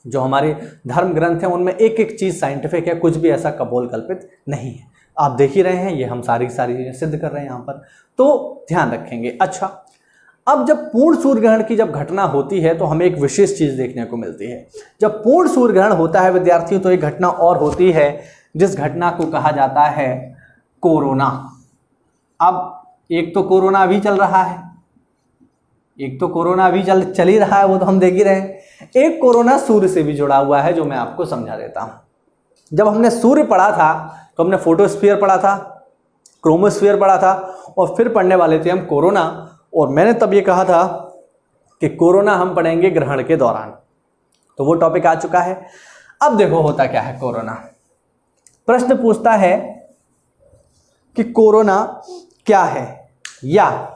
जो हमारे धर्म ग्रंथ हैं, उनमें एक एक चीज़ साइंटिफिक है, कुछ भी ऐसा कपोल कल्पित नहीं है। आप देख ही रहे हैं, ये हम सारी चीज़ें सिद्ध कर रहे हैं यहाँ पर, तो ध्यान रखेंगे। अच्छा, अब जब पूर्ण सूर्य ग्रहण की जब घटना होती है तो हमें एक विशेष चीज़ देखने को मिलती है। जब पूर्ण सूर्य ग्रहण होता है विद्यार्थियों तो एक घटना और होती है जिस घटना को कहा जाता है कोरोना। अब एक तो कोरोना अभी चल रहा है, एक तो कोरोना अभी चल ही रहा है, वो तो हम देख ही रहे हैं। एक कोरोना सूर्य से भी जुड़ा हुआ है जो मैं आपको समझा देता हूँ। जब हमने सूर्य पढ़ा था तो हमने फोटोस्फीयर पढ़ा था, क्रोमोस्फीयर पढ़ा था और फिर पढ़ने वाले थे हम कोरोना। और मैंने तब ये कहा था कि कोरोना हम पढ़ेंगे ग्रहण के दौरान, तो वो टॉपिक आ चुका है। अब देखो होता क्या है कोरोना। प्रश्न पूछता है कि कोरोना क्या है, या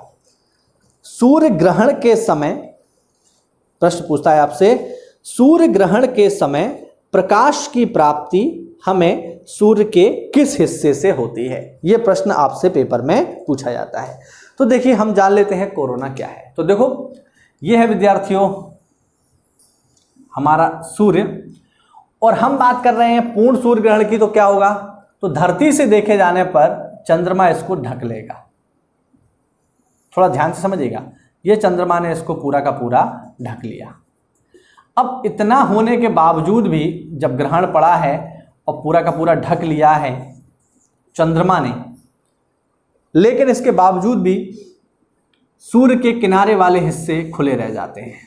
सूर्य ग्रहण के समय, प्रश्न पूछता है आपसे, सूर्य ग्रहण के समय प्रकाश की प्राप्ति हमें सूर्य के किस हिस्से से होती है। यह प्रश्न आपसे पेपर में पूछा जाता है। तो देखिए हम जान लेते हैं कोरोना क्या है। तो देखो यह है विद्यार्थियों हमारा सूर्य, और हम बात कर रहे हैं पूर्ण सूर्य ग्रहण की। तो क्या होगा, तो धरती से देखे जाने पर चंद्रमा इसको ढक लेगा। थोड़ा ध्यान से समझिएगा, ये चंद्रमा ने इसको पूरा का पूरा ढक लिया। अब इतना होने के बावजूद भी जब ग्रहण पड़ा है और पूरा का पूरा ढक लिया है चंद्रमा ने, लेकिन इसके बावजूद भी सूर्य के किनारे वाले हिस्से खुले रह जाते हैं।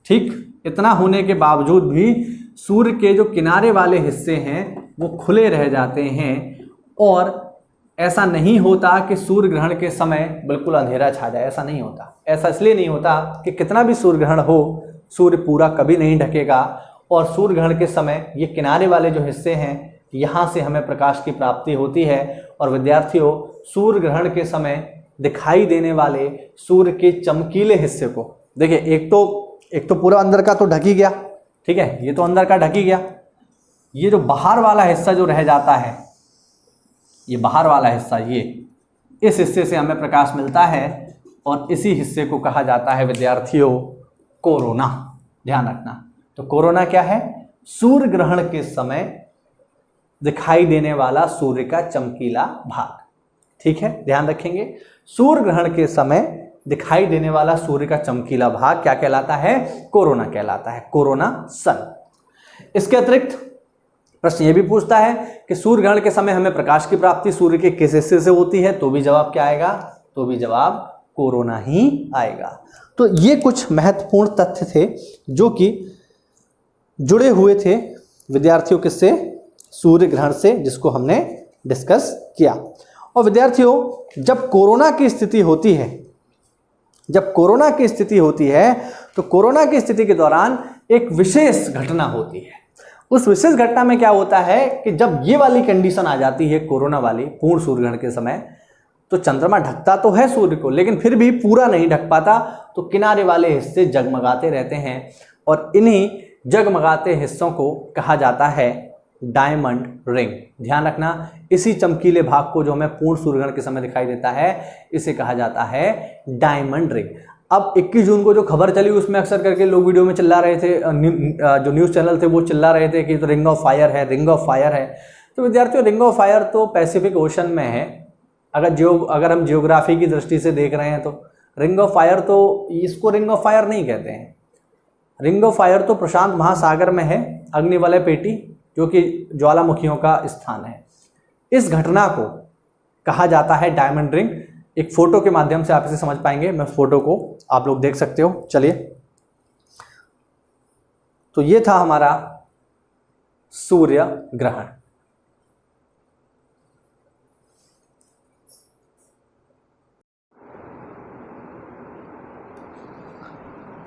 ठीक, इतना होने के बावजूद भी सूर्य के जो किनारे वाले हिस्से हैं वो खुले रह जाते हैं, और ऐसा नहीं होता कि सूर्य ग्रहण के समय बिल्कुल अंधेरा छा जाए, ऐसा नहीं होता। ऐसा इसलिए नहीं होता कि कितना भी सूर्य ग्रहण हो, सूर्य पूरा कभी नहीं ढकेगा, और सूर्य ग्रहण के समय ये किनारे वाले जो हिस्से हैं यहाँ से हमें प्रकाश की प्राप्ति होती है। और विद्यार्थियों सूर्य ग्रहण के समय दिखाई देने वाले सूर्य के चमकीले हिस्से को देखिए, एक तो पूरा अंदर का तो ढक ही गया, ठीक है, ये तो अंदर का ढक ही गया। ये जो बाहर वाला हिस्सा जो रह जाता है, ये बाहर वाला हिस्सा, ये इस हिस्से से हमें प्रकाश मिलता है, और इसी हिस्से को कहा जाता है विद्यार्थियों कोरोना। ध्यान रखना, तो कोरोना क्या है, सूर्य ग्रहण के समय दिखाई देने वाला सूर्य का चमकीला भाग। ठीक है, ध्यान रखेंगे, सूर्य ग्रहण के समय दिखाई देने वाला सूर्य का चमकीला भाग क्या कहलाता है, कोरोना कहलाता है, कोरोना सन। इसके अतिरिक्त प्रश्न ये भी पूछता है कि सूर्य ग्रहण के समय हमें प्रकाश की प्राप्ति सूर्य के किस हिस्से से होती है, तो भी जवाब क्या आएगा, तो भी जवाब कोरोना ही आएगा। तो ये कुछ महत्वपूर्ण तथ्य थे जो कि जुड़े हुए थे विद्यार्थियों किससे, सूर्य ग्रहण से, जिसको हमने डिस्कस किया। और विद्यार्थियों जब कोरोना की स्थिति होती है, जब कोरोना की स्थिति होती है तो कोरोना की स्थिति के दौरान एक विशेष घटना होती है। उस विशेष घटना में क्या होता है कि जब ये वाली कंडीशन आ जाती है कोरोना वाली पूर्ण सूर्य ग्रहण के समय, तो चंद्रमा ढकता तो है सूर्य को, लेकिन फिर भी पूरा नहीं ढक पाता, तो किनारे वाले हिस्से जगमगाते रहते हैं, और इन्हीं जगमगाते हिस्सों को कहा जाता है डायमंड रिंग। ध्यान रखना, इसी चमकीले भाग को जो हमें पूर्ण सूर्य ग्रहण के समय दिखाई देता है, इसे कहा जाता है डायमंड रिंग। अब 21 जून को जो खबर चली उसमें अक्सर करके लोग वीडियो में चिल्ला रहे थे, जो न्यूज़ चैनल थे वो चिल्ला रहे थे कि तो रिंग ऑफ फायर है, रिंग ऑफ फायर है। तो विद्यार्थियों रिंग ऑफ फायर तो पैसिफिक ओशन में है। अगर हम जियोग्राफी की दृष्टि से देख रहे हैं तो रिंग ऑफ फायर, तो इसको रिंग ऑफ फायर नहीं कहते हैं। रिंग ऑफ फायर तो प्रशांत महासागर में है, अग्निवलय पेटी जो कि ज्वालामुखियों का स्थान है। इस घटना को कहा जाता है डायमंड रिंग। एक फोटो के माध्यम से आप इसे समझ पाएंगे, मैं फोटो को आप लोग देख सकते हो। चलिए, तो ये था हमारा सूर्य ग्रहण।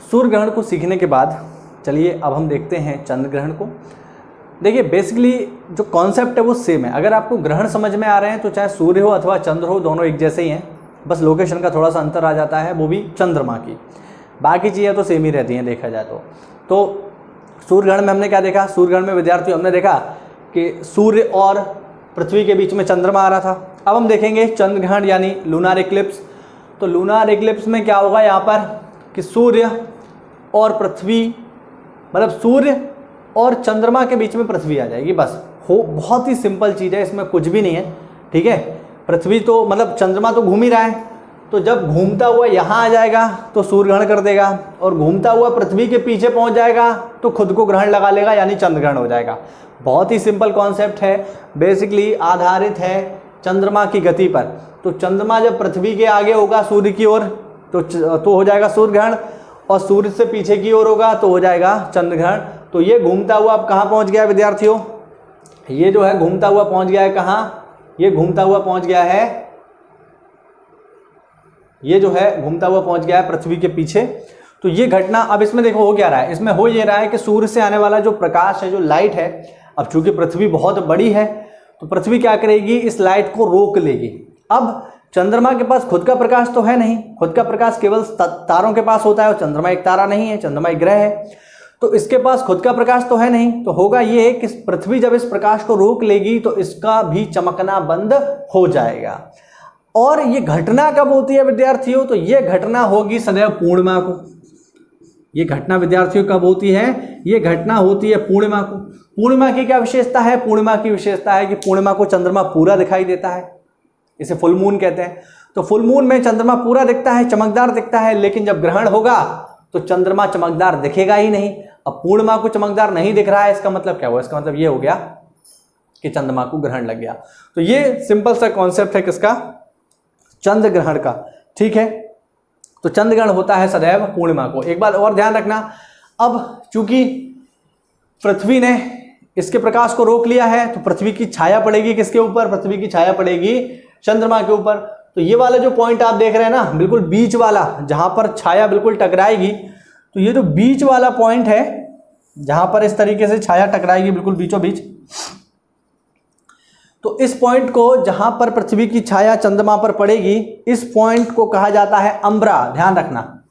सूर्य ग्रहण को सीखने के बाद चलिए अब हम देखते हैं चंद्र ग्रहण को। देखिए बेसिकली जो कॉन्सेप्ट है वो सेम है। अगर आपको ग्रहण समझ में आ रहे हैं तो चाहे सूर्य हो अथवा चंद्र हो, दोनों एक जैसे ही हैं, बस लोकेशन का थोड़ा सा अंतर आ जाता है, वो भी चंद्रमा की। बाकी चीज़ें तो सेम ही रहती हैं देखा जाए तो सूर्य ग्रहण में हमने क्या देखा, सूर्य ग्रहण में विद्यार्थियों हमने देखा कि सूर्य और पृथ्वी के बीच में चंद्रमा आ रहा था। अब हम देखेंगे चंद्र ग्रहण यानी लूनार इक्लिप्स। तो लूनार इक्लिप्स में क्या होगा यहाँ पर कि सूर्य और पृथ्वी, मतलब सूर्य और चंद्रमा के बीच में पृथ्वी आ जाएगी, बस हो। बहुत ही सिंपल चीज़ है, इसमें कुछ भी नहीं है, ठीक है। पृथ्वी तो मतलब चंद्रमा तो घूम ही रहा है, तो जब घूमता हुआ यहाँ आ जाएगा तो सूर्य ग्रहण कर देगा, और घूमता हुआ पृथ्वी के पीछे पहुँच जाएगा तो खुद को ग्रहण लगा लेगा यानी चंद्र ग्रहण हो जाएगा। बहुत ही सिंपल कॉन्सेप्ट है, बेसिकली आधारित है चंद्रमा की गति पर। तो चंद्रमा जब पृथ्वी के आगे होगा सूर्य की ओर तो हो जाएगा सूर्य ग्रहण, और सूर्य से पीछे की ओर होगा तो हो जाएगा चंद्र ग्रहण। तो ये घूमता हुआ अब कहाँ पहुँच गया है विद्यार्थियों, ये जो है घूमता हुआ पहुँच गया है कहाँ, ये घूमता हुआ पहुँच गया है, ये जो है घूमता हुआ पहुँच गया है पृथ्वी के पीछे। तो ये घटना अब इसमें देखो हो क्या रहा है, इसमें हो ये रहा है कि सूर्य से आने वाला जो प्रकाश है, जो लाइट है, अब चूंकि पृथ्वी बहुत बड़ी है तो पृथ्वी क्या करेगी, इस लाइट को रोक लेगी। अब चंद्रमा के पास खुद का प्रकाश तो है नहीं, खुद का प्रकाश केवल तारों के पास होता है और चंद्रमा एक तारा नहीं है, चंद्रमा एक ग्रह है, तो इसके पास खुद का प्रकाश तो है नहीं। तो होगा ये कि पृथ्वी जब इस प्रकाश को रोक लेगी तो इसका भी चमकना बंद हो जाएगा। और ये घटना कब होती है विद्यार्थियों, तो ये घटना होगी सदैव पूर्णिमा को। ये घटना विद्यार्थियों कब होती है, ये घटना होती है पूर्णिमा को। पूर्णिमा की क्या विशेषता है, पूर्णिमा की विशेषता है कि पूर्णिमा को चंद्रमा पूरा दिखाई देता है, इसे फुल मून कहते हैं। तो फुल मून में चंद्रमा पूरा दिखता है, चमकदार दिखता है, लेकिन जब ग्रहण होगा तो चंद्रमा चमकदार दिखेगा ही नहीं। अब पूर्णिमा को चमकदार नहीं दिख रहा है, इसका मतलब क्या हुआ, इसका मतलब ये हो गया कि चंद्रमा को ग्रहण लग गया। तो ये सिंपल सा कॉन्सेप्ट है किसका, चंद्र ग्रहण का। ठीक है, तो चंद्र ग्रहण होता है सदैव पूर्णिमा को। एक बात और ध्यान रखना, अब चूंकि पृथ्वी ने इसके प्रकाश को रोक लिया है तो पृथ्वी की छाया पड़ेगी किसके ऊपर, पृथ्वी की छाया पड़ेगी चंद्रमा के ऊपर। तो ये वाला जो पॉइंट आप देख रहे हैं ना, बिल्कुल बीच वाला, जहां पर छाया बिल्कुल टकराएगी, तो ये जो बीच वाला पॉइंट है जहां पर इस तरीके से छाया टकराएगी बिल्कुल बीचों बीच, तो इस पॉइंट को जहां पर पृथ्वी की छाया चंद्रमा पर पड़ेगी, इस पॉइंट को कहा जाता है अम्बरा। ध्यान रखना,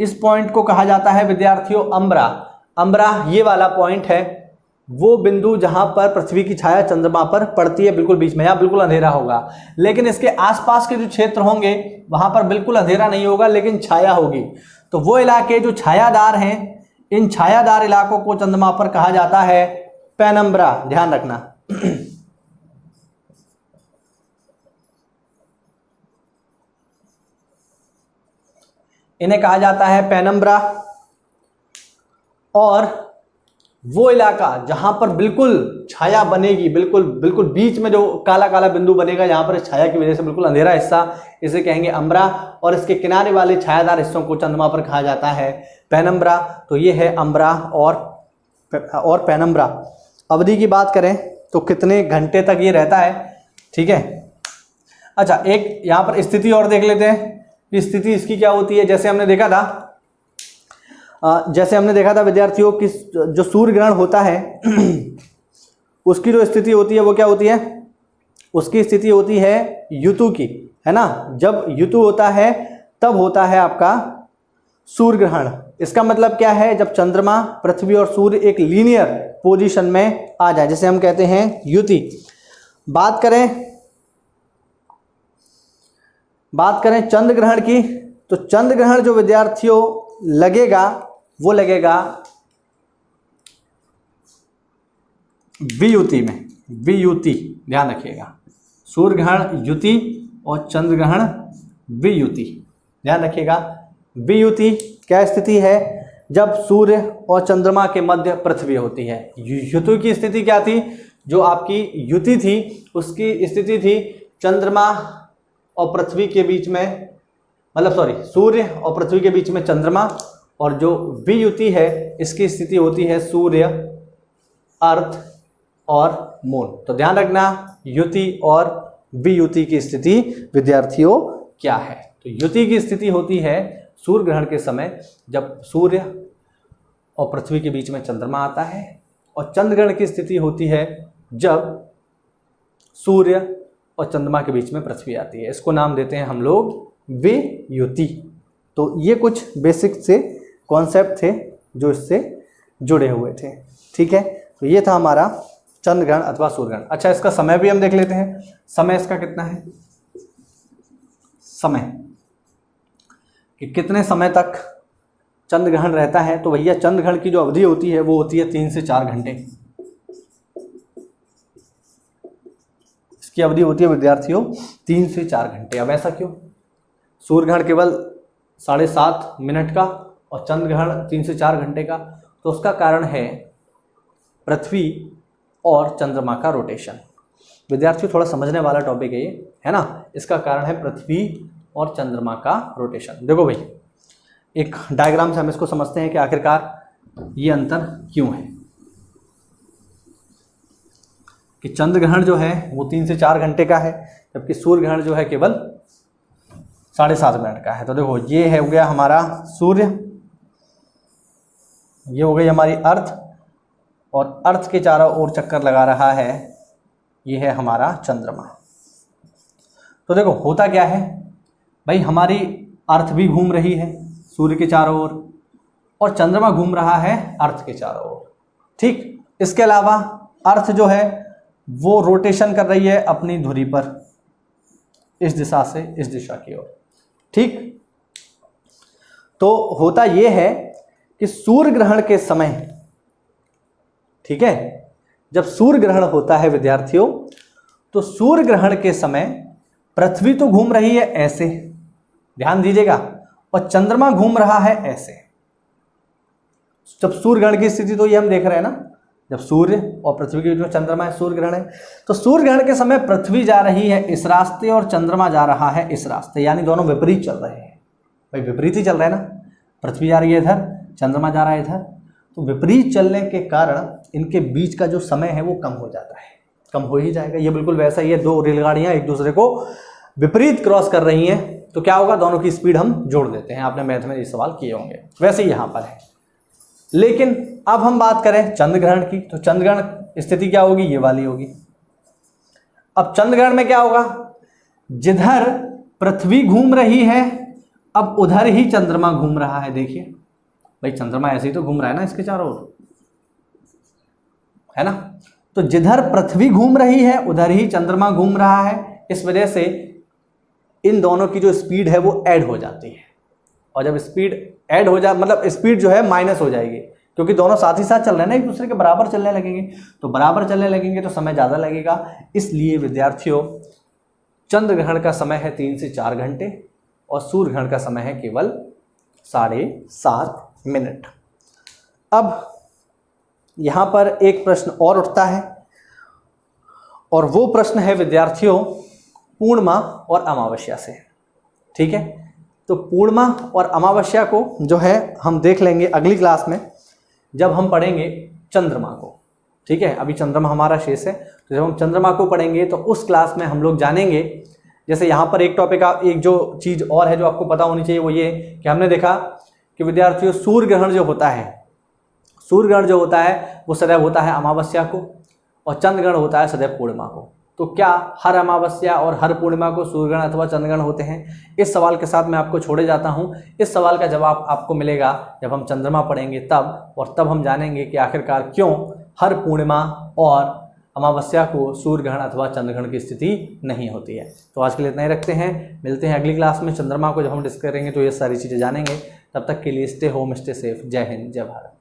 इस पॉइंट को कहा जाता है विद्यार्थियों अम्बरा। अम्बरा ये वाला पॉइंट है, वो बिंदु जहां पर पृथ्वी की छाया चंद्रमा पर पड़ती है बिल्कुल बीच में, यहां बिल्कुल अंधेरा होगा, लेकिन इसके आसपास के जो क्षेत्र होंगे वहां पर बिल्कुल अंधेरा नहीं होगा, लेकिन छाया होगी। तो वो इलाके जो छायादार हैं, इन छायादार इलाकों को चंद्रमा पर कहा जाता है पेनम्ब्रा। ध्यान रखना। इन्हें कहा जाता है पेनम्ब्रा। और वो इलाका जहां पर बिल्कुल छाया बनेगी, बिल्कुल बिल्कुल बीच में जो काला काला बिंदु बनेगा, जहां पर छाया की वजह से बिल्कुल अंधेरा हिस्सा, इसे कहेंगे अम्बरा। और इसके किनारे वाले छायादार हिस्सों को चंद्रमा पर कहा जाता है पेनम्ब्रा। तो ये है अम्बरा और पेनम्ब्रा। अवधि की बात करें तो कितने घंटे तक ये रहता है, ठीक है। अच्छा, एक यहाँ पर स्थिति और देख लेते हैं। स्थिति इसकी क्या होती है, जैसे हमने देखा था विद्यार्थियों कि जो सूर्य ग्रहण होता है उसकी जो स्थिति होती है वो क्या होती है, उसकी स्थिति होती है ऋतु की, है ना। जब ऋतु होता है तब होता है आपका सूर्य ग्रहण। इसका मतलब क्या है, जब चंद्रमा, पृथ्वी और सूर्य एक लीनियर पोजीशन में आ जाए, जिसे हम कहते हैं युति। बात करें चंद्र ग्रहण की, तो चंद्र ग्रहण जो विद्यार्थियों लगेगा वो लगेगा वियुति में, वियुति। ध्यान रखिएगा, सूर्य ग्रहण युति और चंद्र ग्रहण वियुति। ध्यान रखिएगा, वियुति क्या स्थिति है, जब सूर्य और चंद्रमा के मध्य पृथ्वी होती है। युति की स्थिति क्या थी, जो आपकी युति थी उसकी स्थिति थी चंद्रमा और पृथ्वी के बीच में, सूर्य और पृथ्वी के बीच में चंद्रमा। और जो वियुति है इसकी स्थिति होती है सूर्य, अर्थ और मून। तो ध्यान रखना, युति और वियुति की स्थिति विद्यार्थियों क्या है। तो युति की स्थिति होती है सूर्य ग्रहण के समय, जब सूर्य और पृथ्वी के बीच में चंद्रमा आता है। और चंद्र ग्रहण की स्थिति होती है जब सूर्य और चंद्रमा के बीच में पृथ्वी आती है। इसको नाम देते हैं हम लोग वियुति। तो ये कुछ बेसिक से कॉन्सेप्ट थे जो इससे जुड़े हुए थे, ठीक है। तो ये था हमारा चंद्र ग्रहण अथवा सूर्य ग्रहण। अच्छा, इसका समय भी हम देख लेते हैं। समय इसका कितना है, समय कि कितने समय तक चंद्र ग्रहण रहता है। तो भैया चंद्र ग्रहण की जो अवधि होती है वो होती है 3 से 4 घंटे। इसकी अवधि होती है विद्यार्थियों 3 से 4 घंटे। अब ऐसा क्यों, सूर्य ग्रहण केवल 7.5 मिनट का और चंद्र ग्रहण 3 से 4 घंटे का। तो उसका कारण है पृथ्वी और चंद्रमा का रोटेशन। विद्यार्थियों थोड़ा समझने वाला टॉपिक है ये, है ना। इसका कारण है पृथ्वी और चंद्रमा का रोटेशन। देखो भाई, एक डायग्राम से हम इसको समझते हैं कि आखिरकार ये अंतर क्यों है। कि चंद्र ग्रहण जो है वो 3 से 4 घंटे का है, जबकि सूर्य ग्रहण जो है केवल 7.5 मिनट का है। तो देखो, ये है हो गया हमारा सूर्य, ये हो गई हमारी अर्थ, और अर्थ के चारों ओर चक्कर लगा रहा है, ये है हमारा चंद्रमा। तो देखो होता क्या है भाई, हमारी अर्थ भी घूम रही है सूर्य के चारों ओर और चंद्रमा घूम रहा है अर्थ के चारों ओर। ठीक, इसके अलावा अर्थ जो है वो रोटेशन कर रही है अपनी धुरी पर, इस दिशा से इस दिशा की ओर। ठीक, तो होता यह है कि सूर्य ग्रहण के समय, ठीक है, जब सूर्य ग्रहण होता है विद्यार्थियों, तो सूर्य ग्रहण के समय पृथ्वी तो घूम रही है ऐसे, ध्यान दीजिएगा, और चंद्रमा घूम रहा है ऐसे। जब सूर्य ग्रहण की स्थिति तो ये हम देख रहे हैं ना, जब सूर्य और पृथ्वी के बीच में चंद्रमा है, सूर्य ग्रहण है, तो सूर्य ग्रहण के समय पृथ्वी जा रही है इस रास्ते और चंद्रमा जा रहा है इस रास्ते, यानी दोनों विपरीत चल रहे हैं। भाई विपरीत ही चल रहा है ना, पृथ्वी जा रही है इधर, चंद्रमा जा रहा है इधर, तो विपरीत चलने के कारण इनके बीच का जो समय है वो कम हो जाता है, कम हो ही जाएगा। ये बिल्कुल वैसा ही है, दो रेलगाड़ियां एक दूसरे को विपरीत क्रॉस कर रही हैं, तो क्या होगा, दोनों की स्पीड हम जोड़ देते हैं। आपने मैथ में ये सवाल किए होंगे, वैसे ही यहाँ पर है। लेकिन अब हम बात करें चंद्र ग्रहण की, तो चंद्र ग्रहण स्थिति क्या होगी, ये वाली होगी। अब चंद्र ग्रहण में क्या होगा, जिधर पृथ्वी घूम रही है अब उधर ही चंद्रमा घूम रहा है। देखिए भाई चंद्रमा ऐसे ही तो घूम रहा है ना इसके चारों ओर, है ना, तो जिधर पृथ्वी घूम रही है उधर ही चंद्रमा घूम रहा है। इस वजह से इन दोनों की जो स्पीड है वो ऐड हो जाती है, और जब स्पीड ऐड हो जाए मतलब स्पीड जो है माइनस हो जाएगी, क्योंकि दोनों साथ ही साथ चल रहे हैं ना, एक दूसरे के बराबर चलने लगेंगे, तो बराबर चलने लगेंगे तो समय ज़्यादा लगेगा। इसलिए विद्यार्थियों चंद्र ग्रहण का समय है 3 से 4 घंटे और सूर्य ग्रहण का समय है केवल 7.5 मिनट। अब यहाँ पर एक प्रश्न और उठता है, और वो प्रश्न है विद्यार्थियों पूर्णिमा और अमावस्या से। ठीक है, तो पूर्णिमा और अमावस्या को जो है हम देख लेंगे अगली क्लास में, जब हम पढ़ेंगे चंद्रमा को। ठीक है, अभी चंद्रमा हमारा शेष है, तो जब हम चंद्रमा को पढ़ेंगे तो उस क्लास में हम लोग जानेंगे। जैसे यहाँ पर एक टॉपिक, एक जो चीज़ और है जो आपको पता होनी चाहिए, वो ये कि हमने देखा कि विद्यार्थियों सूर्य ग्रहण जो होता है, सूर्य ग्रहण जो होता है वो सदैव होता है अमावस्या को, और चंद्र ग्रहण होता है सदैव पूर्णिमा को। तो क्या हर अमावस्या और हर पूर्णिमा को सूर्य ग्रहण अथवा चंद्र ग्रहण होते हैं? इस सवाल के साथ मैं आपको छोड़े जाता हूं। इस सवाल का जवाब आपको मिलेगा जब हम चंद्रमा पढ़ेंगे तब, और तब हम जानेंगे कि आखिरकार क्यों हर पूर्णिमा और अमावस्या को सूर्य ग्रहण अथवा चंद्र ग्रहण की स्थिति नहीं होती है। तो आज के लिए इतना ही रखते हैं, मिलते हैं अगली क्लास में। चंद्रमा को जब हम डिस्कस करेंगे तो ये सारी चीज़ें जानेंगे। तब तक के लिए स्टे होम, स्टे सेफ। जय हिंद, जय भारत।